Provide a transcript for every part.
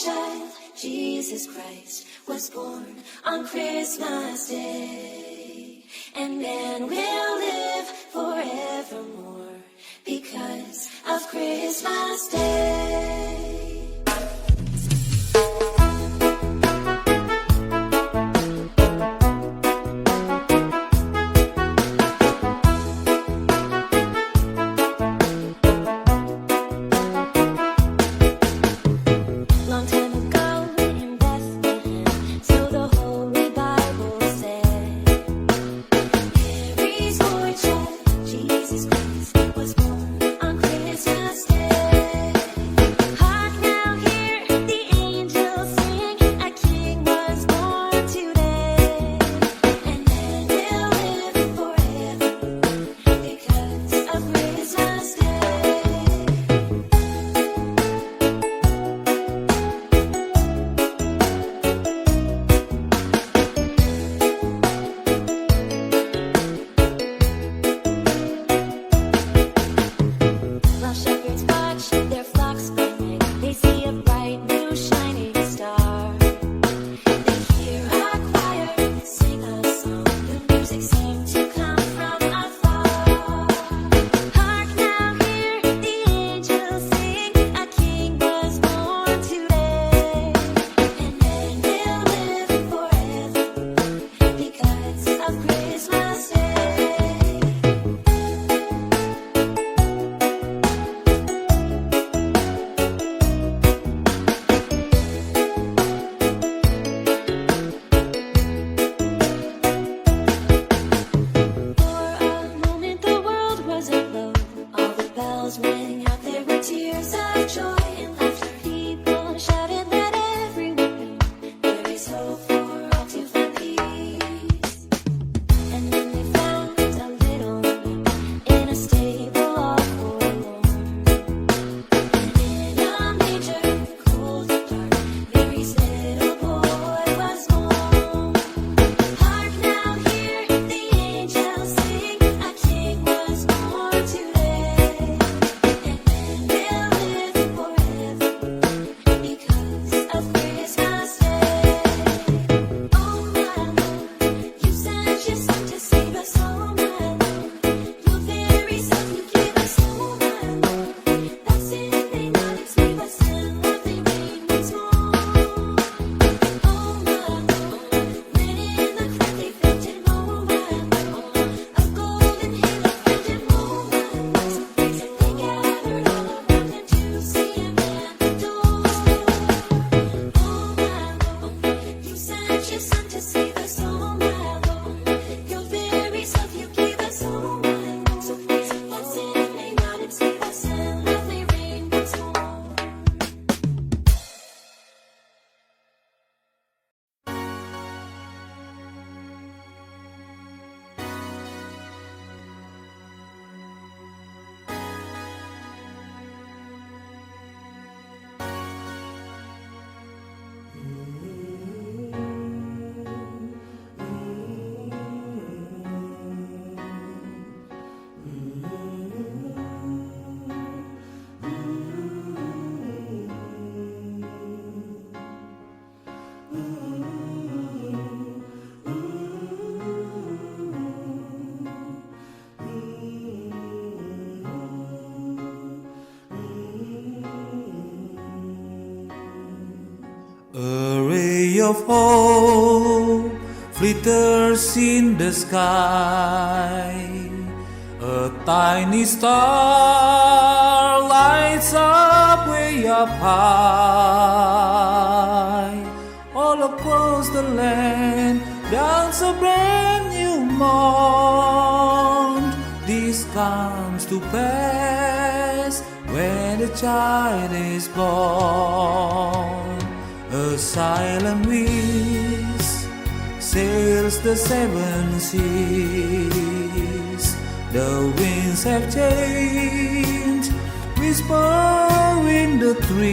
child, Jesus Christ, was born on Christmas Day. And man will live forevermore because of Christmas Day. A ray of hope flitters in the sky. A tiny star lights up way up high. All across the land dawns a brand new morn. This comes to pass when the child is born. A silent breeze sails the seven seas. The winds have changed, whisper in the trees,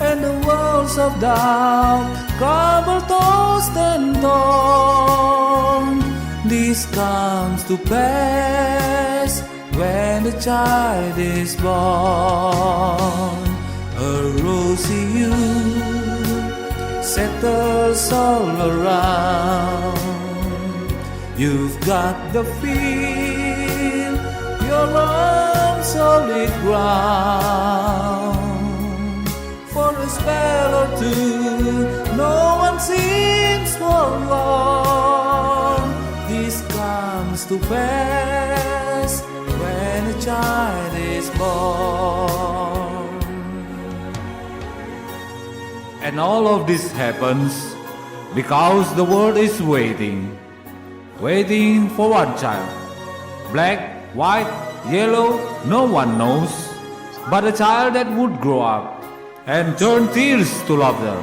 and the walls of doubt crumble, tossed and torn. This comes to pass when the child is born. a rosy hue settles all around. You've got the feel, you're on solid ground. For a spell or two, no one seems forlorn. This comes to pass when a child is born. And all of this happens because the world is waiting for one child. Black, white, yellow, no one knows, but a child that would grow up and turn tears to laughter,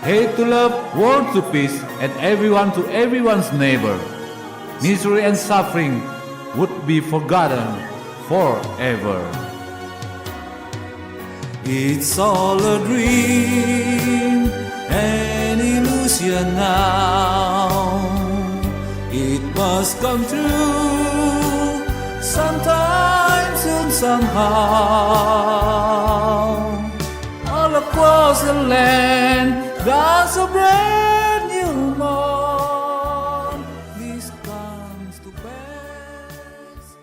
hate to love, world to peace, and everyone to everyone's neighbor. Misery and suffering would be forgotten forever. It's all a dream, an illusion now. It must come true sometime soon, somehow. All across the land, there's a brand new morn. This comes to pass.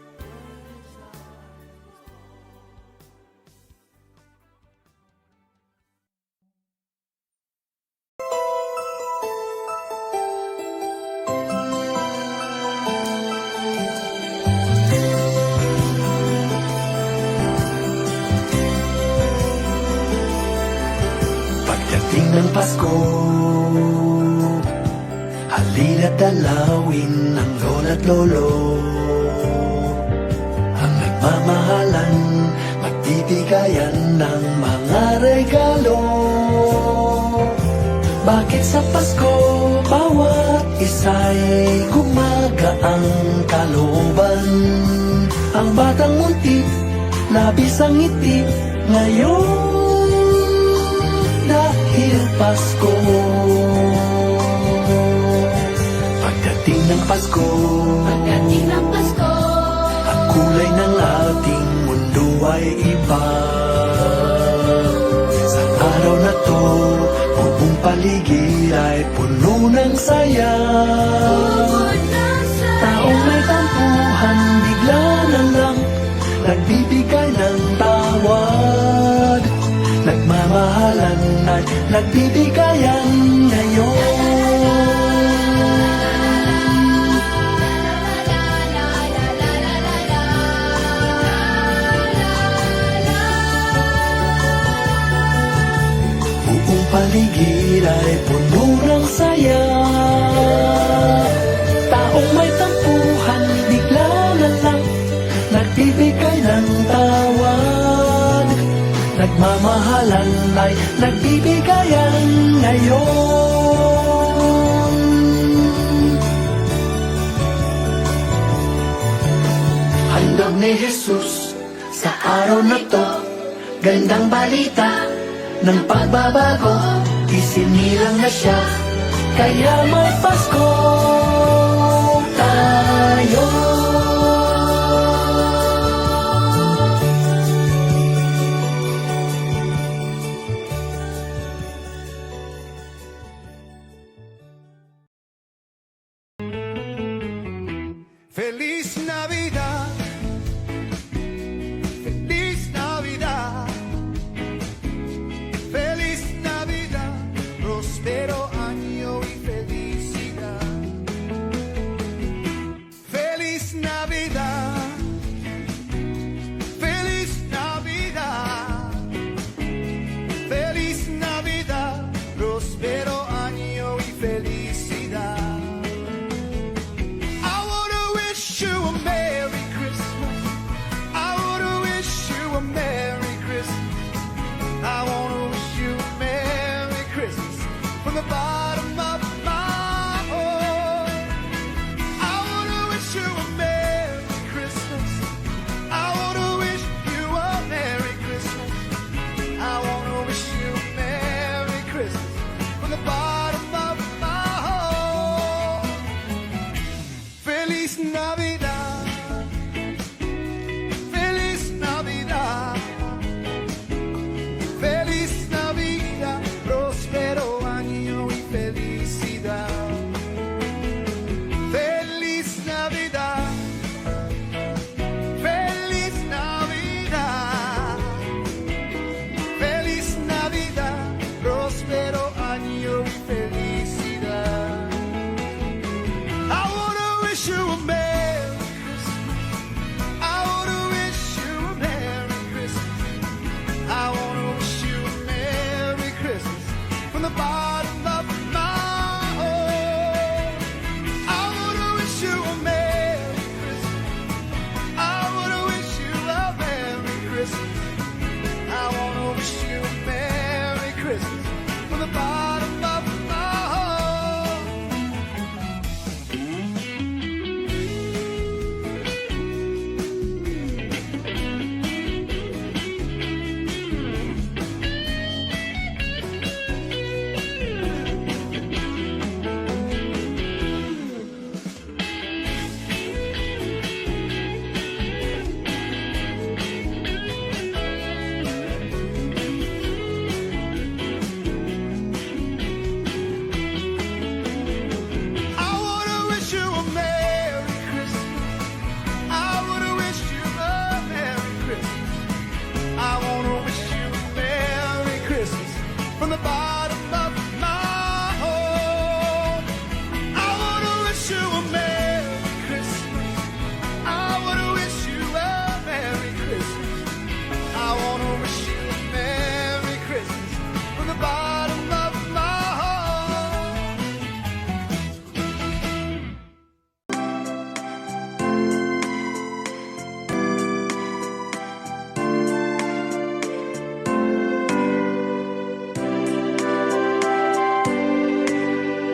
Pagdating ng Pasko, halina't dalawin ang lola't lolo. Ang nagmamahalan, magbibigayan ng mga regalo. Bakit sa Pasko, bawat isa'y gumagaang kalooban? Ang batang muntik, labis ang ngiti ngayon. Dahil Pasko, pagdating ng Pasko, ang kulay ng ating mundo ay iba. Sa araw na to, buong paligid ay puno ng saya. Taong may tampuhan, bigla na lang nagbibigay ng tawad. Nagmamahalan ay nagbibigayan ngayon. Buong paligid ay puno ng saya. Taong may tampuhan, bigla na lang nagbibigay ng tawad. Nagmamahalan ay nagbibigayan ngayon. Handog ni Jesus sa araw na to, gandang balita ng pagbabago. Isinilang na siya, kaya may Pasko tayo. Feliz Navidad, feliz Navidad, feliz Navidad, próspero año y felicidad. Feliz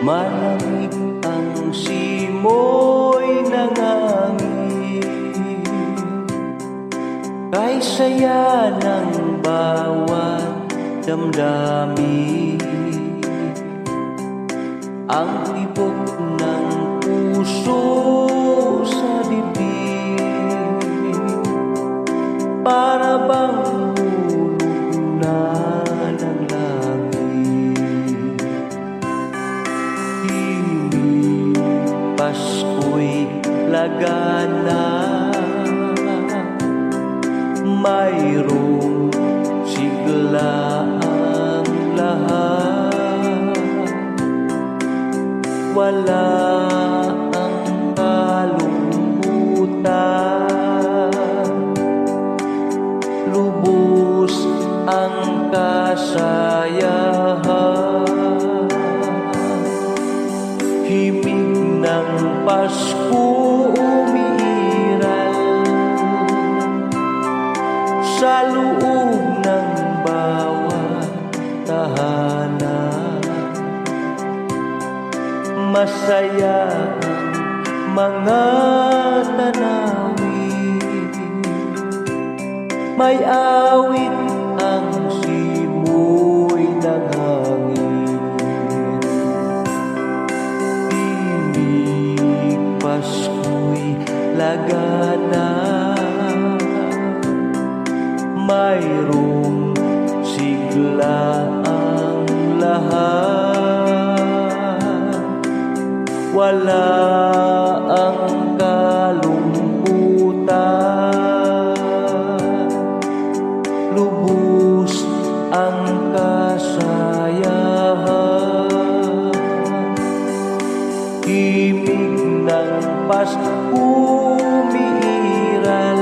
Malamig ang simoy ng hangin, kay saya ng bawat damdamin. Ang tibok ng puso sa dibdib, para bang hulog na ng langit. Himig Pasko'y lagana, mayroong sigla ang lahat. Wala ang kalungkutan, lubos ang kasayahan. Himig ng Pasko umiiral sa loob ng bawat tahanan. Masaya ang mga tanawin, may awit ang simoy ng hangin. Himig Pasko'y lagana, mayroong sigla ang lahat. Wala ang kalungkutan, lubos ang kasayahan. Himig ng Pasko umiiral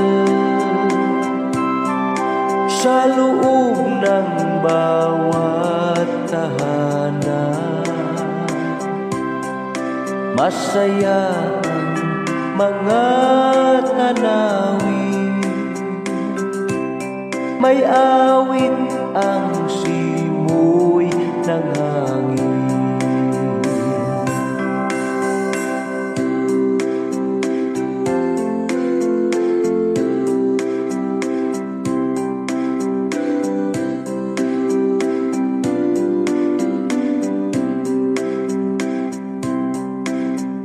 sa loob ng bawat tahanan. Masaya ang mga tanawin, may awit ang simoy ng hangin.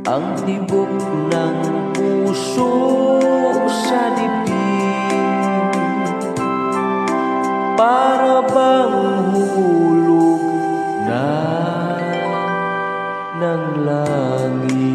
Ang tibok ng puso sa dibdib, para bang hulog na ng langit.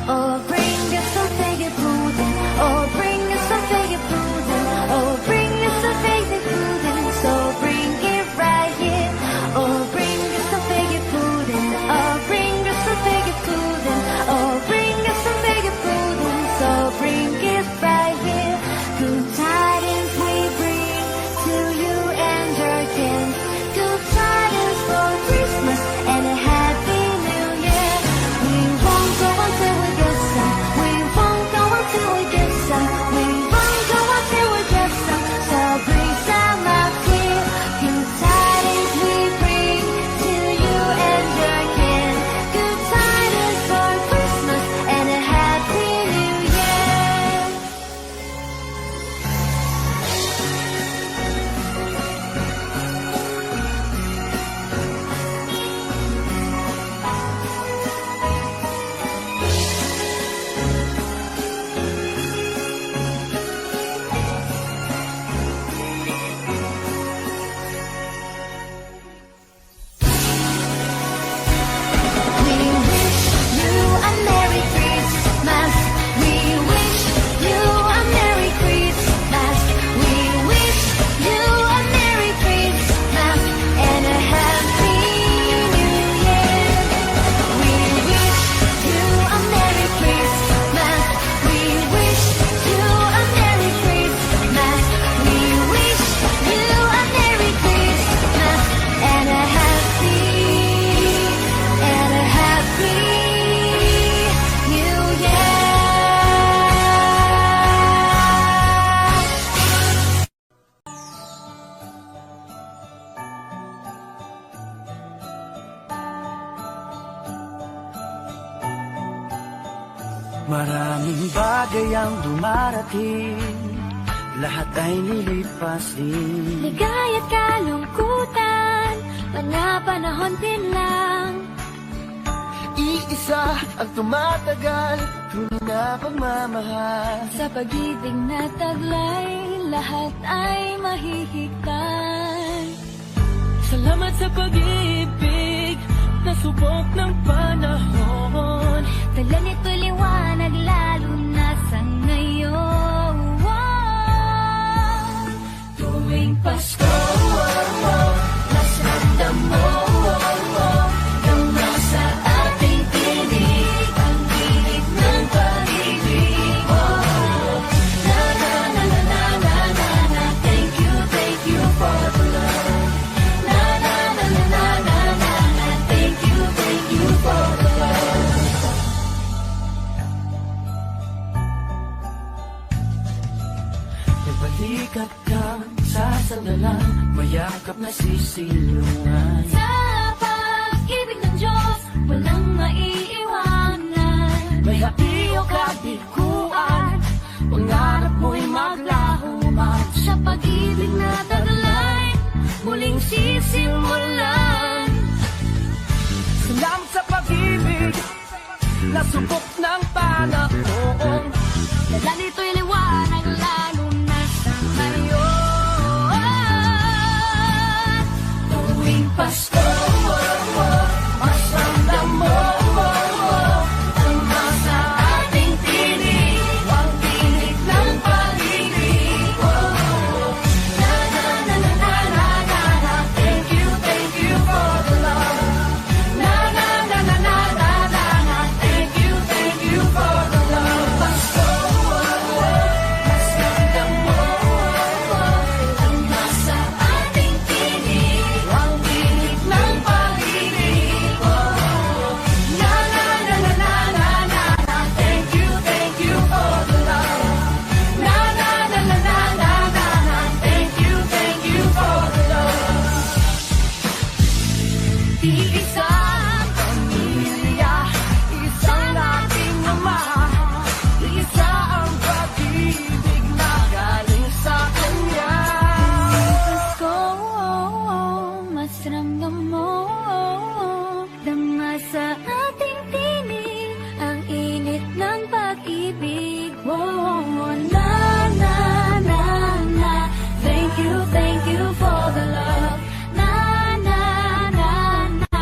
Oh, bring us some figure food and Maraming bagay ang dumarating, lahat ay nilipas din. Ligaya't kalungkutan, panahon din lang. Iisa ang tumatagal, tunay na pagmamahal. Sa pag-ibig na taglay, lahat ay mahihigtan. Salamat sa pag-ibig, nasubok ng panahon. Dala nito'y liwanag, lalo na sa ngayon. Tuwing Pasko, mas ramdam mo Dama sa ating tinig, ang tinig ng pag-ibig. Na na na na na na na na. Thank you for the love. Na na na na na na na na. Thank you for the love. Nagbalikat kang sa sandalan, mayakap na sisilungan. Sa pag-ibig ng Diyos, walang maiiwanan. May hati o kabiguan, pangarap mo'y maglaho man. Sa pag-ibig na taglay, muling sisimulan. Salamat sa pag-ibig, nasubok ng panahon. Dala nito'y liwanag, lalo na sa ngayon. Tuwing Pasko, mas ramdam mo Dama sa ating tinig, ang tinig ng pag-ibig. Na na na na na na na na. Thank you for the love. Na na na na na na na na. Thank you for the love. Pasko, mas ramdam mo Dama sa ating tinig, ang tinig ng pag-ibig. Na na na na na na na na. Thank you for the love. Na na na na na na na na. Thank you for the love. Iisang pamilya, isang ating ama, isa ang pag-ibig na galing sa Kanya. Pasko, mas ramdam mo Dama sa ating tinig, ang init ng pag-ibig. Na na na na. Thank you for the love. Na na na na.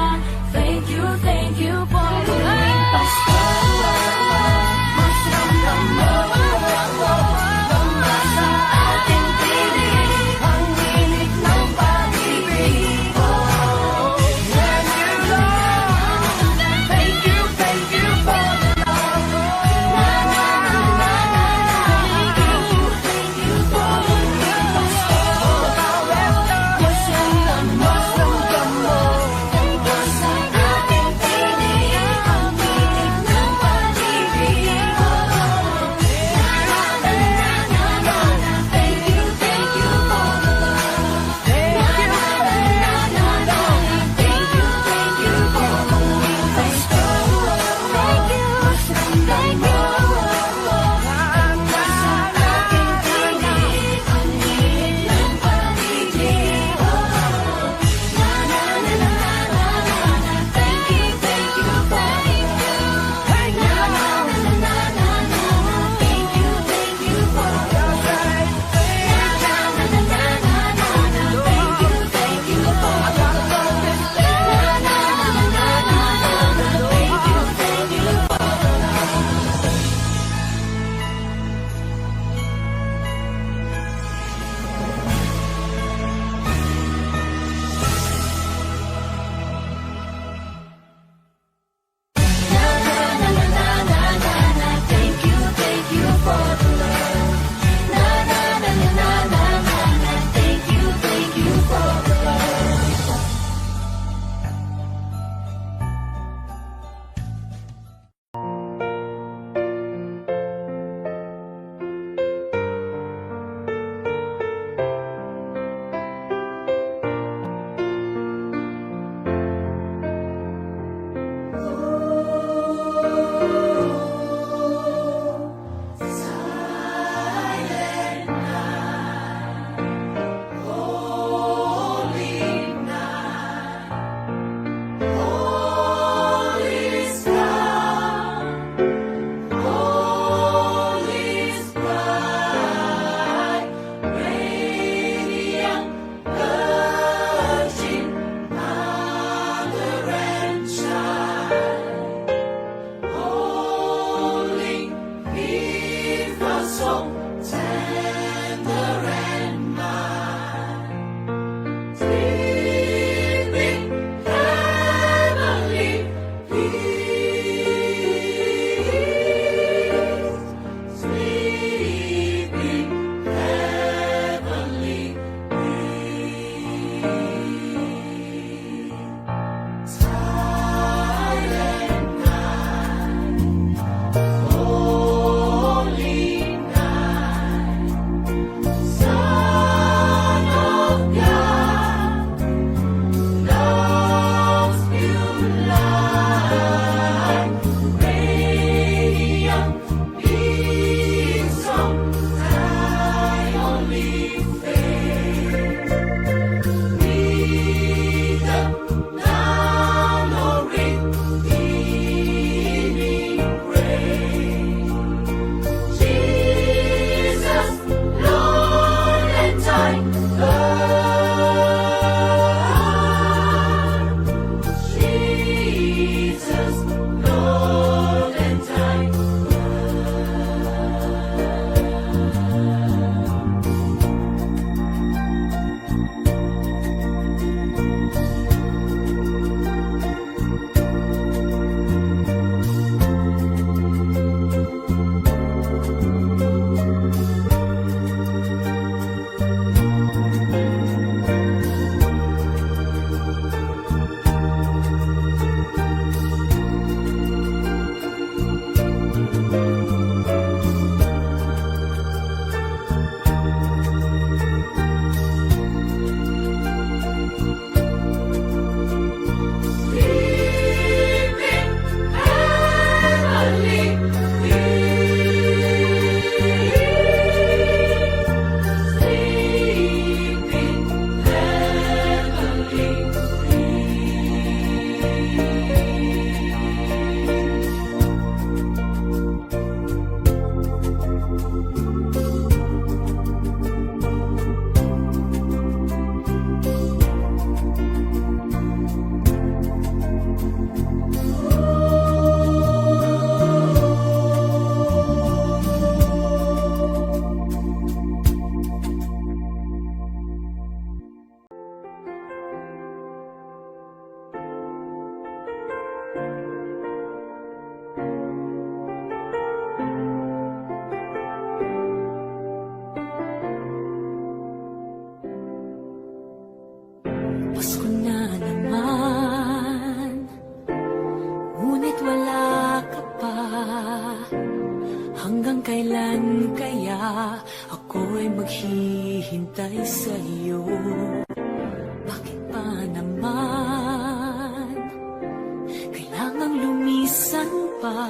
Pasko na naman, ngunit wala ka pa. Hanggang kailan kaya ako'y maghihintay sa iyo? Bakit pa naman kailangang lumisan pa?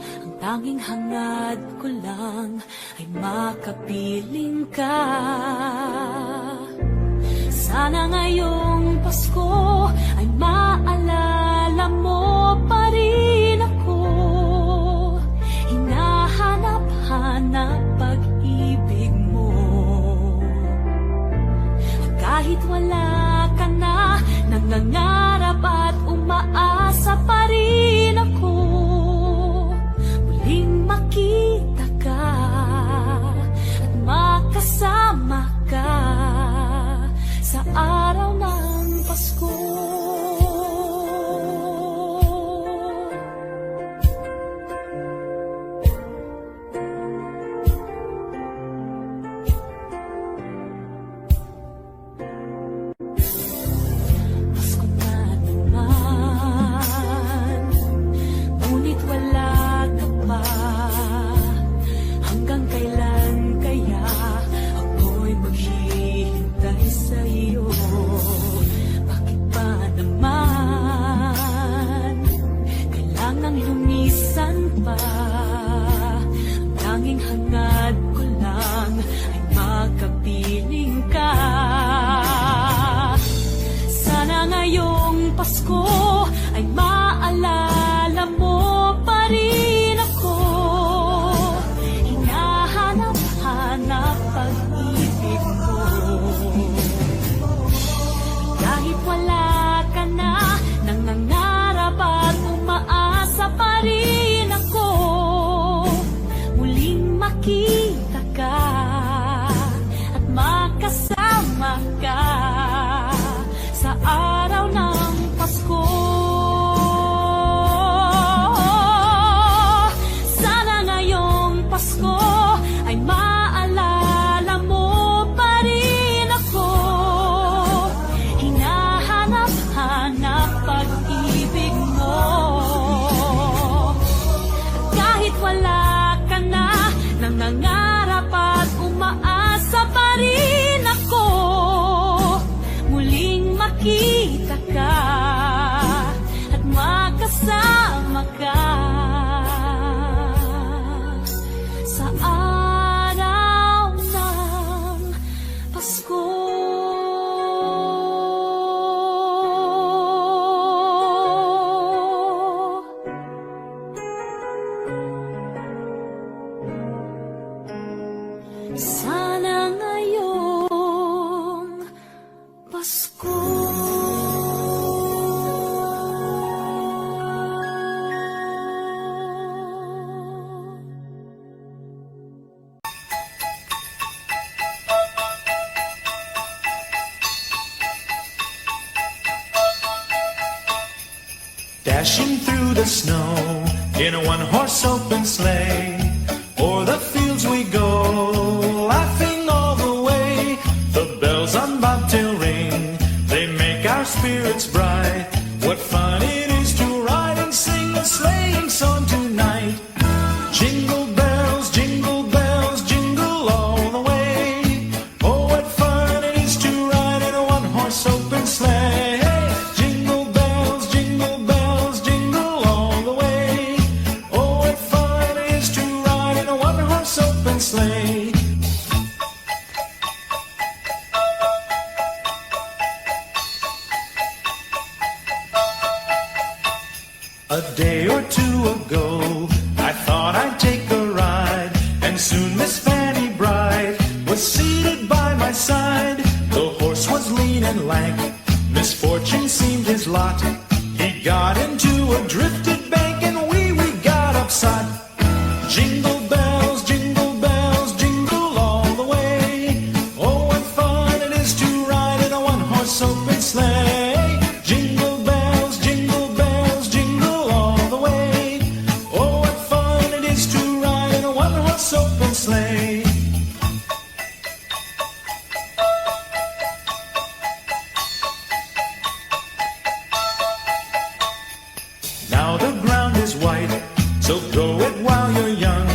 Ang tanging hangad ko lang ay makapiling ka. Sana ngayong Pasko ay maalala mo pa rin ako. Hinahanap-hanap pag-ibig mo. At kahit wala ka na, nangangarap at umaasa pa rin ako. Muling makita ka at makasama ka sa araw ng Pasko. Pasko na naman, ngunit wala ka pa. Hanggang kailan kaya ako'y maghihintay sa iyo? Bakit pa naman kailangang lumisan pa? Ang tanging hangad ko lang ay makapiling ka. Sana ngayong Pasko ay maalala mo pa rin ako. Hinahanap-hanap pag-ibig mo. Kahit wala ka na, nangangarap at umaasa pa rin ako. Muling makita ka at makasama ka sa araw ng Pasko. Sana ngayong Pasko ay maalala mo pa rin ako. Hinahanap-hanap pag-ibig mo. Kahit wala ka na, nangangarap at umaasa pa rin ako. Muling makita ka at makasama ka sa araw ng Pasko. Sana ngayong Pasko. Dashing through the snow in a one-horse open sleigh. O'er the fields we go, laughing all the way. The bells on bobtail ring, they make our spirits bright. What fun it is to ride and sing a sleighing song tonight. Jingle bells, jingle all the way. Oh, what fun it is to ride in a one-horse open sleigh. Jingle bells, jingle all the way. Oh, what fun it is to ride in a one-horse open sleigh. A day or two ago, I thought I'd take a ride, and soon Miss Fanny Bright was seated by my side. The horse was lean and lank, misfortune seemed his lot. He got into a drifted bank, and we got upside. Jingle bells, jingle all the way. Oh, what fun it is to ride in a one-horse open sleigh. Jingle bells, jingle all the way. Oh, what fun it is to ride in a one-horse open sleigh. Now the ground is white, so go it while you're young.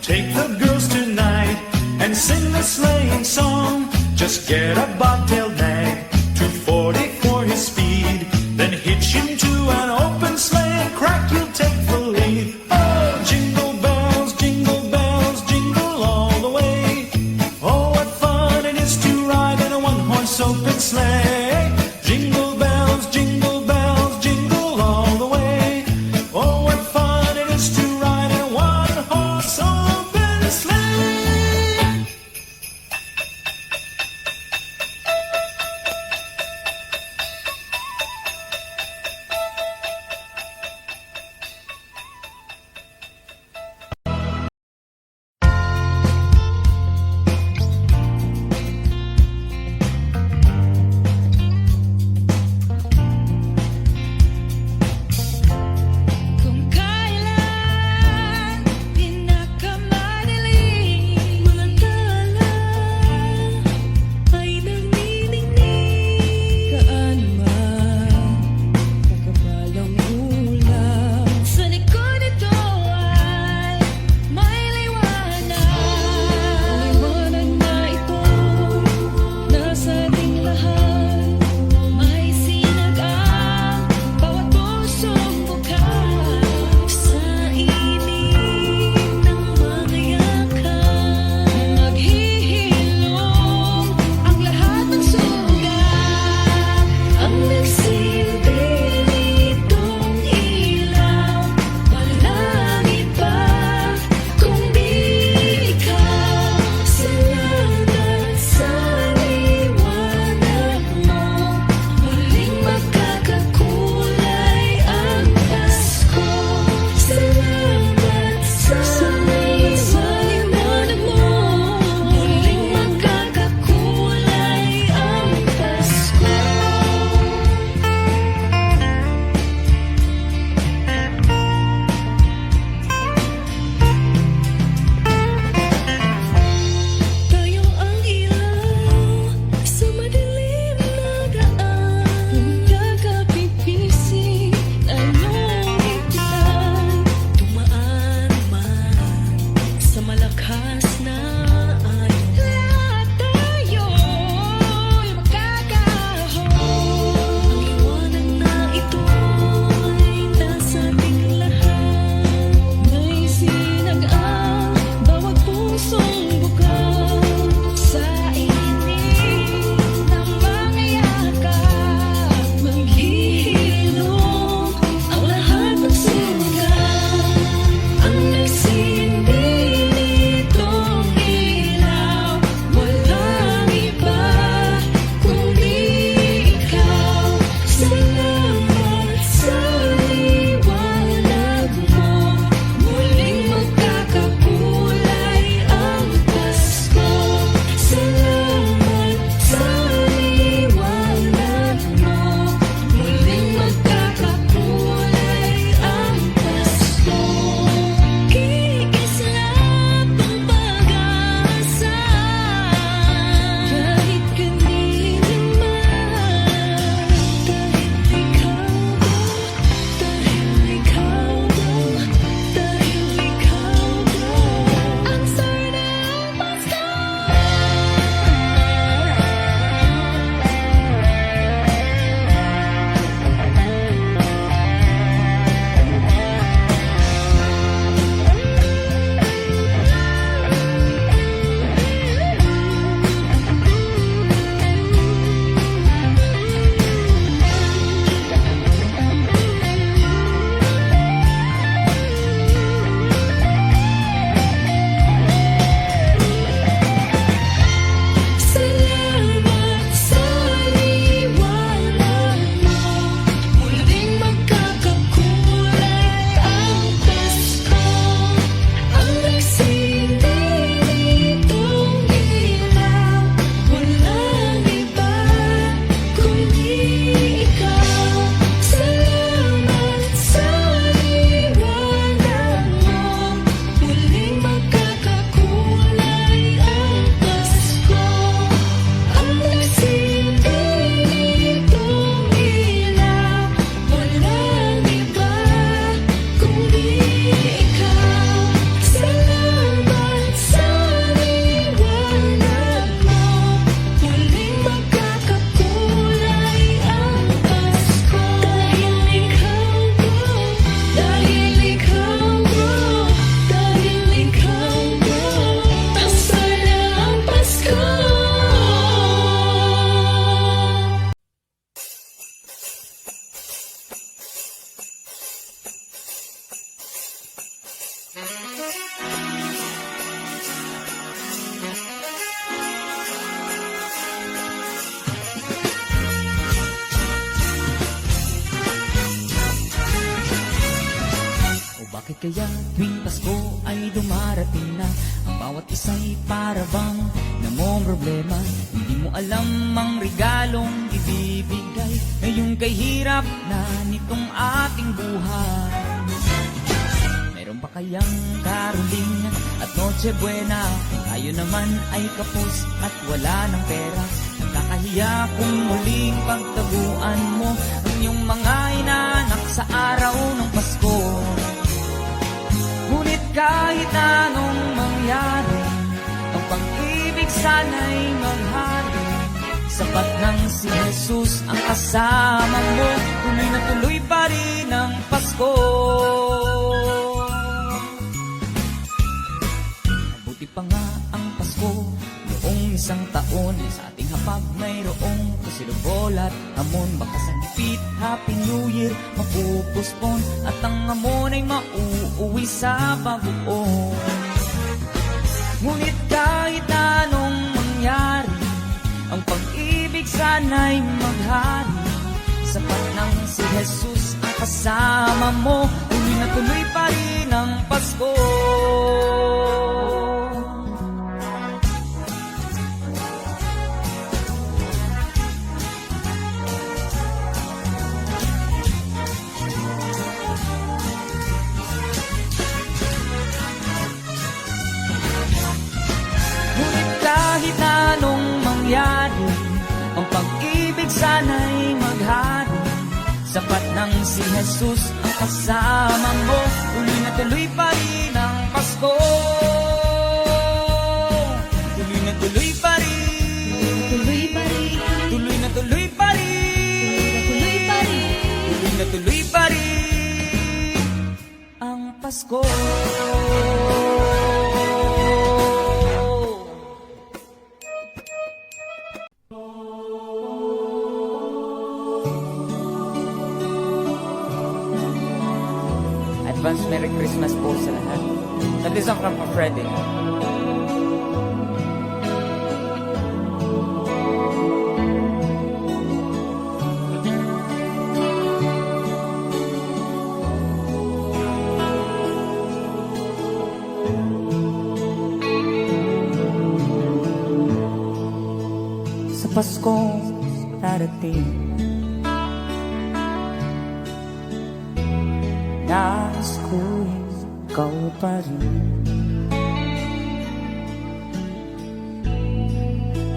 Take the girls tonight and sing the sleighing song. Just get a bobtailed nag, 240 for his speed. Then hitch him to an open sleigh and crack, you'll take the lead. Oh, jingle bells, jingle all the way. Oh, what fun it is to ride in a one-horse open sleigh. Jingle bells, jingle all the way. Oh, what fun it is to ride in a one-horse open sleigh. kaya tuwing Pasko ay dumarating na, ang bawat isa'y para bang namomroblema. Hindi mo alam ang regalong ibibigay ngayong kay hirap na nitong ating buhay. Meron pa kayang karuling at Noche Buena? Tayo naman ay kapos at wala ng pera. Nakakahiya kung muling pagtaguan mo ang iyong mga inaanak sa araw ng Pasko. Ngunit kahit anong mangyari, ang pag-ibig sana'y maghari. Sapat nang si Jesus ang kasama mo, tuloy na tuloy pa rin ang Pasko. Mabuti pa nga ang Pasko noong isang taon, sa ating hapag mayroong kusilubol at hamon. Baka sa gipit Happy New Year mapupuspon, at ang hamon ay mauuwi sa bagoong. Ngunit kahit anong mangyari, ang pag-ibig sana'y maghari. Sapat nang si Jesus ang kasama mo, tuloy na tuloy pa rin ang Pasko. Ngunit kahit anong mangyari, ang pag-ibig sana'y maghari. Sapat nang si Jesus ang kasama mo, tuloy na tuloy pa rin ang Pasko. Tuloy na tuloy pa rin, Tuloy pa rin, tuloy na tuloy pa rin, tuloy pa rin. tuloy na tuloy pa rin ang Pasko. Advance Merry Christmas po sa lahat. That is from Freddy. Sa Pasko darating, nais ko'y ikaw pa rin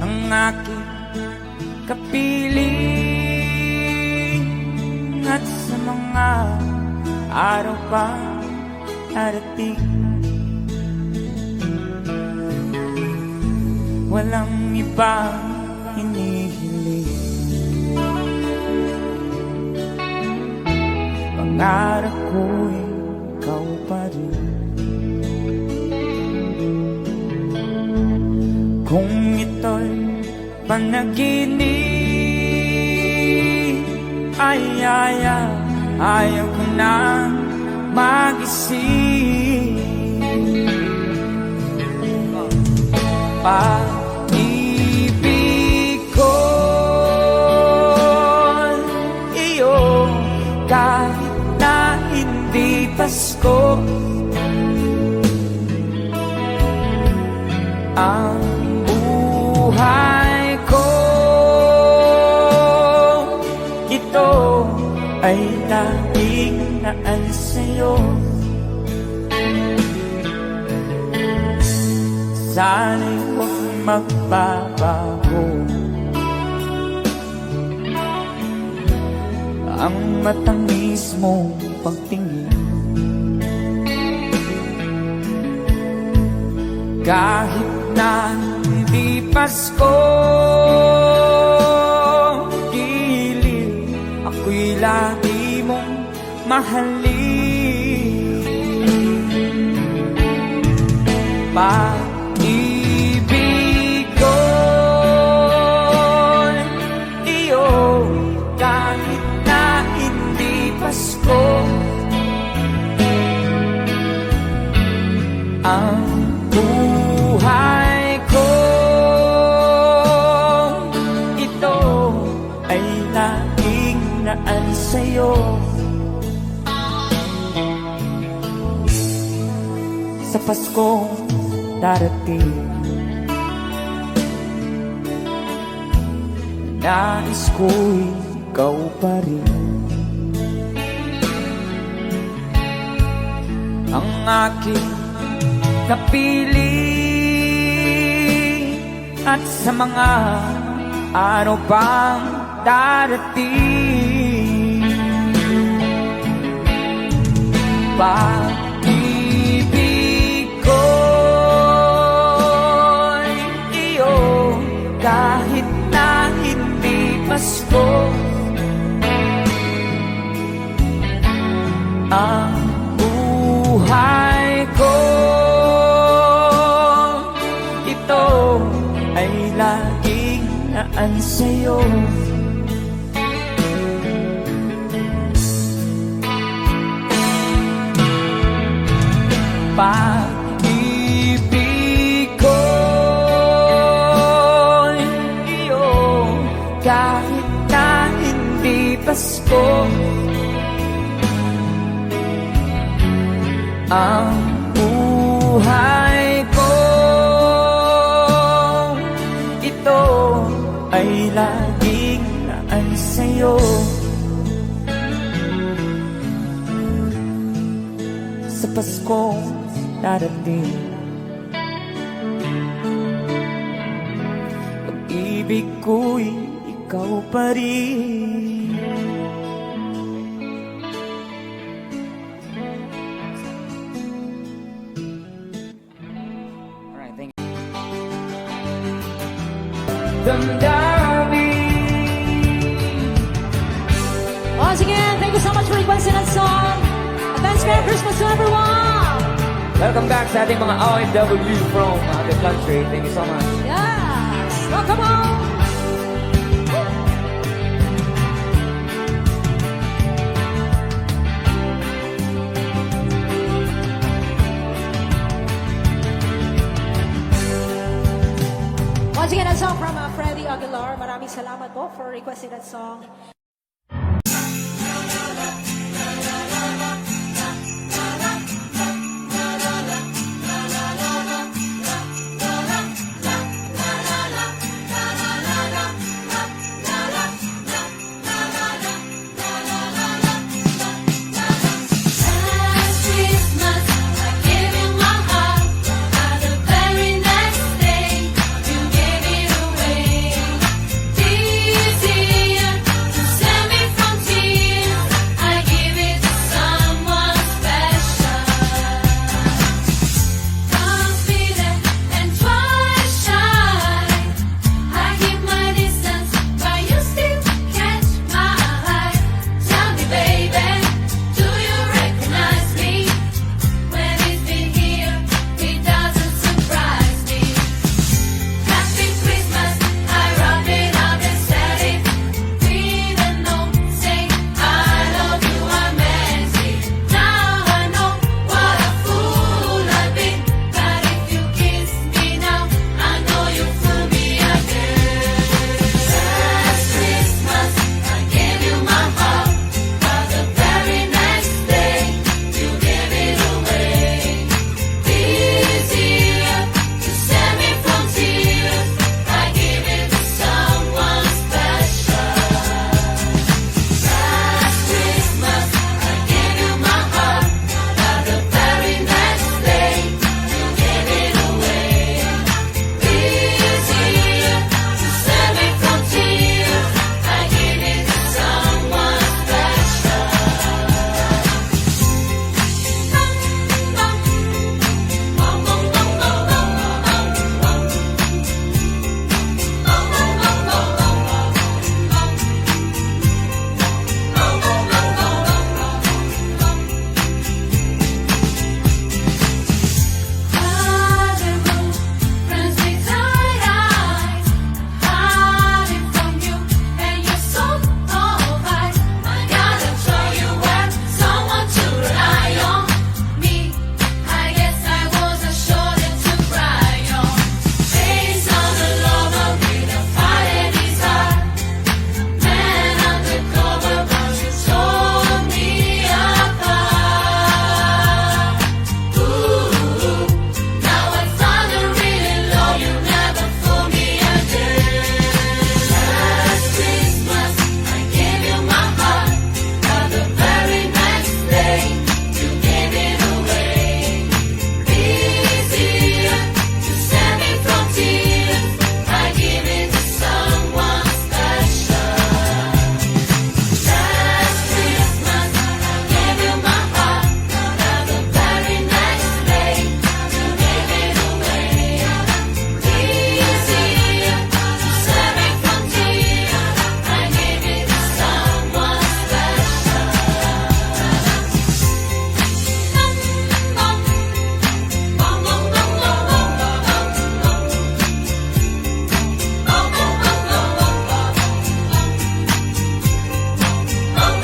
ang aking kapiling. At sa mga araw pa darating, walang ibang hinihiling. Pangarap ko'y ikaw pa rin. Kung ito'y panaginip, ay ayaw ko na magising. Pag-ibig ko iyo, kahit na hindi Pasko, ang buhay ko, ito ay laging naan sa'yo. Sana'y huwag magbabago ang matamis mong pagtingin. Kahit na hindi Pasko, giliw ako'y lagi mong mahalin. Pag-ibig ko iyo, kahit na hindi Pasko, ang buhay ko, ito ay laging naan sa'yo. sa Paskong darating. Nais ko'y ikaw pa rin ang aking napili. At sa mga araw pang darating, pag-ibig ko'y iyo kahit na hindi Pasko. Ang buhay ko, ito ay laging naan sa'yo. Pag-ibig ko'y iyo kahit na hindi Pasko. Ang buhay ko, ito ay laging naan sa'yo. Sa Paskong darating, pag-ibig ko'y ikaw pa rin. Alright, thank you. Damdamin. Once again, thank you so much for requesting that song. Advance Merry Christmas to everyone! Welcome back sa ating mga OFW from the country. Thank you so much. Yes! Welcome home! Once again, that song from Freddie Aguilar. Maraming salamat po for requesting that song.